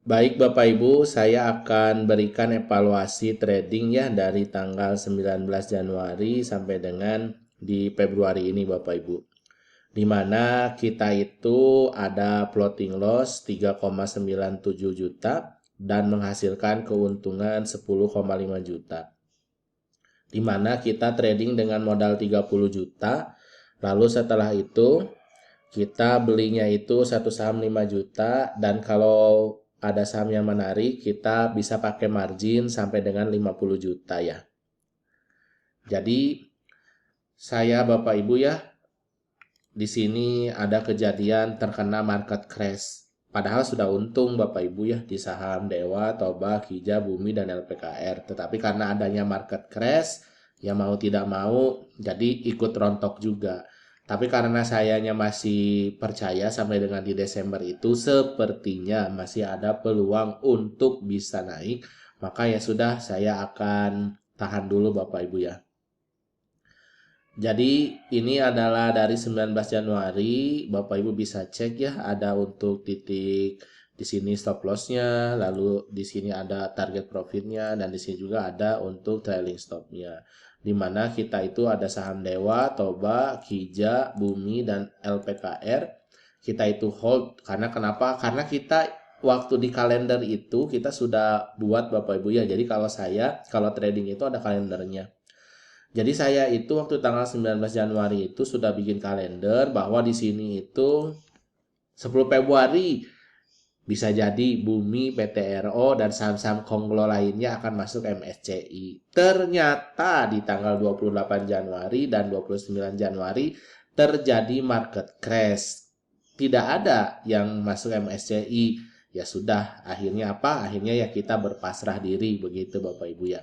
Baik Bapak Ibu, saya akan berikan evaluasi trading ya dari tanggal 19 Januari sampai dengan di Februari ini Bapak Ibu. Di mana kita itu ada floating loss 3,97 juta dan menghasilkan keuntungan 10,5 juta. Di mana kita trading dengan modal 30 juta, lalu setelah itu kita belinya itu satu saham 5 juta dan kalau ada saham yang menarik kita bisa pakai margin sampai dengan 50 juta ya. Jadi saya Bapak Ibu ya, di sini ada kejadian terkena market crash. Padahal sudah untung Bapak Ibu ya di saham Dewa, Toba, Hija, Bumi dan LPKR. Tetapi karena adanya market crash, ya mau tidak mau jadi ikut rontok juga. Tapi karena sayanya masih percaya sampai dengan di Desember itu sepertinya masih ada peluang untuk bisa naik, maka ya sudah saya akan tahan dulu Bapak Ibu ya. Jadi ini adalah dari 19 Januari, Bapak Ibu bisa cek ya, ada untuk titik di sini stop lossnya, lalu di sini ada target profitnya, dan di sini juga ada untuk trailing stopnya. Di mana kita itu ada saham Dewa, Toba, Kija, Bumi, dan LPKR. Kita itu hold, karena kenapa? Karena kita waktu di kalender itu kita sudah buat Bapak Ibu ya, jadi kalau trading itu ada kalendernya. Jadi saya itu waktu tanggal 19 Januari itu sudah bikin kalender bahwa di sini itu 10 Februari bisa jadi Bumi, PTRO, dan saham-saham konglo lainnya akan masuk MSCI. Ternyata di tanggal 28 Januari dan 29 Januari terjadi market crash. Tidak ada yang masuk MSCI. Ya sudah, akhirnya apa? Akhirnya ya kita berpasrah diri begitu Bapak Ibu ya.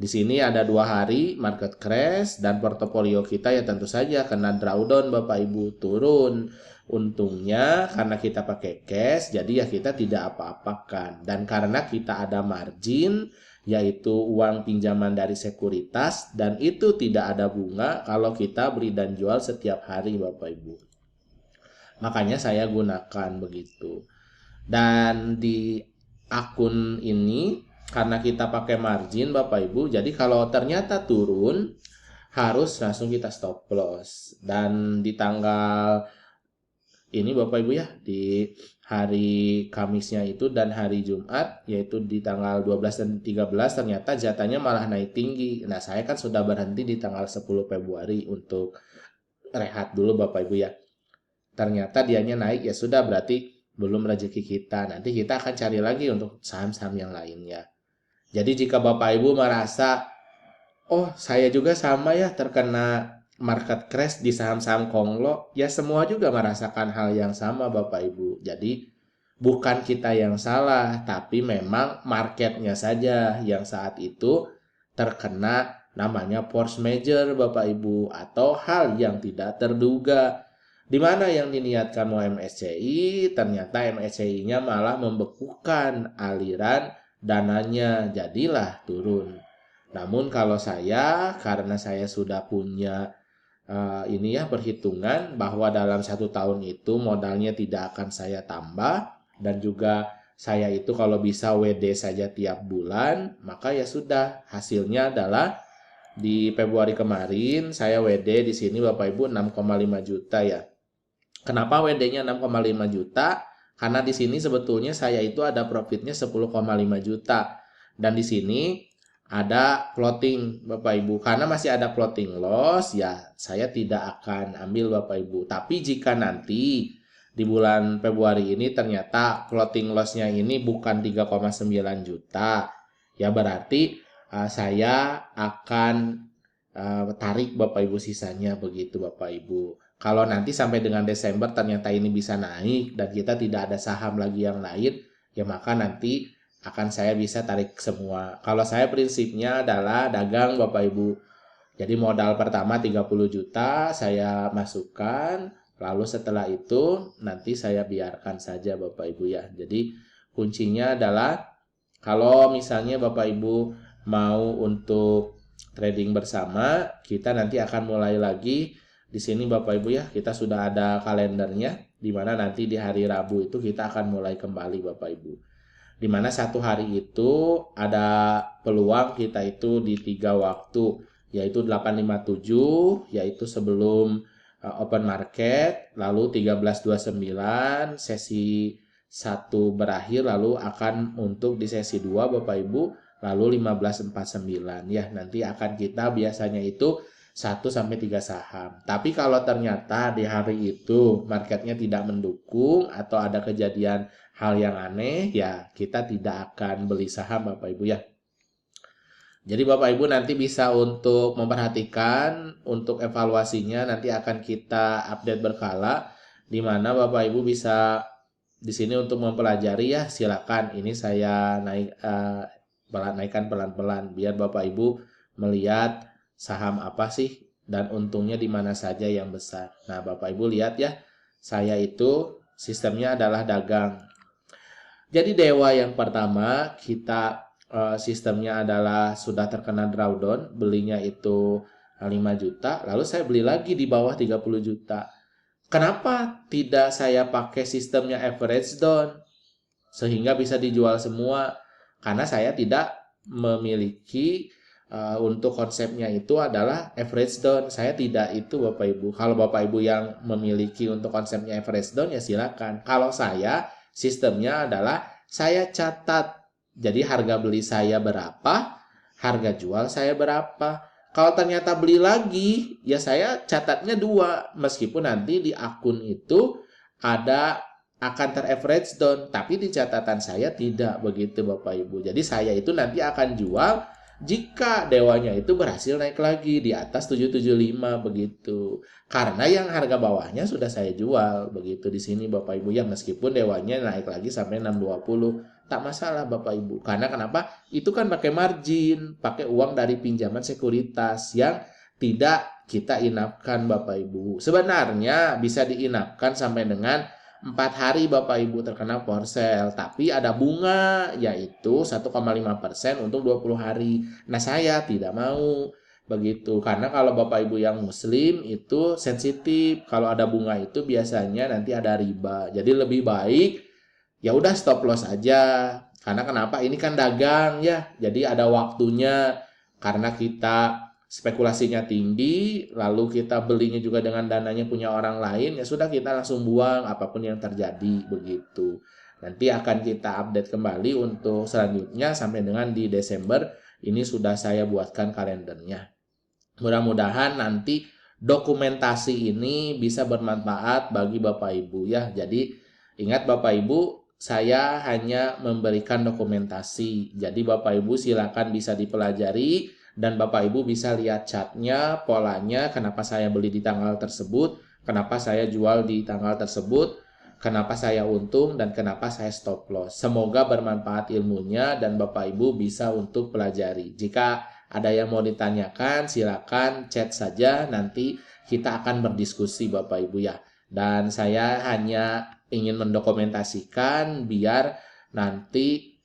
Di sini ada 2 hari market crash dan portofolio kita ya tentu saja kena drawdown Bapak Ibu, turun. Untungnya karena kita pakai cash jadi ya kita tidak apa-apakan. Dan karena kita ada margin yaitu uang pinjaman dari sekuritas dan itu tidak ada bunga kalau kita beli dan jual setiap hari Bapak Ibu. Makanya saya gunakan begitu. Dan di akun ini karena kita pakai margin Bapak Ibu, jadi kalau ternyata turun harus langsung kita stop loss. Dan di tanggal ini Bapak Ibu ya, di hari Kamisnya itu dan hari Jumat, yaitu di tanggal 12 dan 13 ternyata jatahnya malah naik tinggi. Nah, saya kan sudah berhenti di tanggal 10 Februari untuk rehat dulu Bapak Ibu ya. Ternyata dianya naik, ya sudah berarti belum rezeki kita. Nanti kita akan cari lagi untuk saham-saham yang lainnya. Jadi jika Bapak Ibu merasa, oh saya juga sama ya terkena market crash di saham-saham konglo, ya semua juga merasakan hal yang sama Bapak Ibu. Jadi bukan kita yang salah, tapi memang marketnya saja yang saat itu terkena namanya force major Bapak Ibu atau hal yang tidak terduga. Di mana yang diniatkan mau MSCI, ternyata MSCI-nya malah membekukan aliran dananya, jadilah turun. Namun kalau saya, karena saya sudah punya ini ya perhitungan bahwa dalam 1 tahun itu modalnya tidak akan saya tambah dan juga saya itu kalau bisa WD saja tiap bulan, maka ya sudah hasilnya adalah di Februari kemarin saya WD di sini Bapak Ibu 6,5 juta ya. Kenapa WD-nya 6,5 juta? Karena di sini sebetulnya saya itu ada profitnya 10,5 juta. Dan di sini ada floating Bapak Ibu. Karena masih ada floating loss, ya saya tidak akan ambil Bapak Ibu. Tapi jika nanti di bulan Februari ini ternyata floating loss-nya ini bukan 3,9 juta, ya berarti saya akan tarik Bapak Ibu sisanya begitu Bapak Ibu. Kalau nanti sampai dengan Desember ternyata ini bisa naik dan kita tidak ada saham lagi yang lain, ya maka nanti akan saya bisa tarik semua. Kalau saya prinsipnya adalah dagang Bapak Ibu. Jadi modal pertama 30 juta saya masukkan, lalu setelah itu nanti saya biarkan saja Bapak Ibu ya. Jadi kuncinya adalah kalau misalnya Bapak Ibu mau untuk trading bersama, kita nanti akan mulai lagi di sini Bapak Ibu ya. Kita sudah ada kalendernya di mana nanti di hari Rabu itu kita akan mulai kembali Bapak Ibu. di mana satu hari itu ada peluang kita itu di 3 waktu, yaitu 8.57, yaitu sebelum open market, lalu 13.29 sesi 1 berakhir, lalu akan untuk di sesi 2 Bapak Ibu, lalu 15.49 ya, nanti akan kita biasanya itu 1-3 saham. Tapi kalau ternyata di hari itu marketnya tidak mendukung atau ada kejadian hal yang aneh, ya kita tidak akan beli saham Bapak Ibu ya. Jadi Bapak Ibu nanti bisa untuk memperhatikan, untuk evaluasinya nanti akan kita update berkala, di mana Bapak Ibu bisa di sini untuk mempelajari ya, silakan. Ini saya naikkan pelan-pelan biar Bapak Ibu melihat saham apa sih dan untungnya di mana saja yang besar. Nah, Bapak Ibu lihat ya, saya itu sistemnya adalah dagang. Jadi Dewa yang pertama kita sistemnya adalah sudah terkena drawdown, belinya itu 5 juta, lalu saya beli lagi di bawah 30 juta. Kenapa tidak saya pakai sistemnya average down sehingga bisa dijual semua? Karena saya tidak memiliki untuk konsepnya itu adalah average down. Saya tidak itu Bapak Ibu. Kalau Bapak Ibu yang memiliki untuk konsepnya average down ya silakan. Kalau saya sistemnya adalah saya catat. Jadi harga beli saya berapa, harga jual saya berapa. Kalau ternyata beli lagi, ya saya catatnya 2. Meskipun nanti di akun itu ada akan ter-average down, tapi di catatan saya tidak begitu Bapak Ibu. Jadi saya itu nanti akan jual jika Dewanya itu berhasil naik lagi di atas 775 begitu. Karena yang harga bawahnya sudah saya jual begitu di sini Bapak Ibu ya, meskipun Dewanya naik lagi sampai 620, tak masalah Bapak Ibu. Karena kenapa? Itu kan pakai margin, pakai uang dari pinjaman sekuritas yang tidak kita inapkan Bapak Ibu. Sebenarnya bisa diinapkan sampai dengan 4 hari Bapak Ibu terkena porsel, tapi ada bunga yaitu 1,5% untuk 20 hari. Nah, saya tidak mau begitu karena kalau Bapak Ibu yang muslim itu sensitif, kalau ada bunga itu biasanya nanti ada riba. Jadi lebih baik ya udah stop loss aja. Karena kenapa? Ini kan dagang ya. Jadi ada waktunya karena kita spekulasinya tinggi, lalu kita belinya juga dengan dananya punya orang lain, ya sudah kita langsung buang apapun yang terjadi begitu. Nanti akan kita update kembali untuk selanjutnya sampai dengan di Desember. Ini sudah saya buatkan kalendernya. Mudah-mudahan nanti dokumentasi ini bisa bermanfaat bagi Bapak Ibu ya. Jadi ingat Bapak Ibu, saya hanya memberikan dokumentasi. Jadi Bapak Ibu silakan bisa dipelajari dan Bapak Ibu bisa lihat chartnya, polanya, kenapa saya beli di tanggal tersebut, kenapa saya jual di tanggal tersebut, kenapa saya untung, dan kenapa saya stop loss. Semoga bermanfaat ilmunya dan Bapak Ibu bisa untuk pelajari. Jika ada yang mau ditanyakan, silakan chat saja, nanti kita akan berdiskusi Bapak Ibu ya. Dan saya hanya ingin mendokumentasikan biar nanti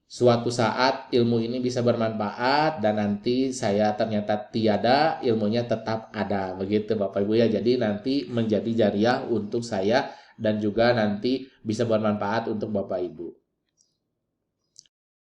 suatu saat ilmu ini bisa bermanfaat dan nanti saya ternyata tiada, ilmunya tetap ada. Begitu Bapak Ibu ya. Jadi nanti menjadi jariah untuk saya dan juga nanti bisa bermanfaat untuk Bapak Ibu.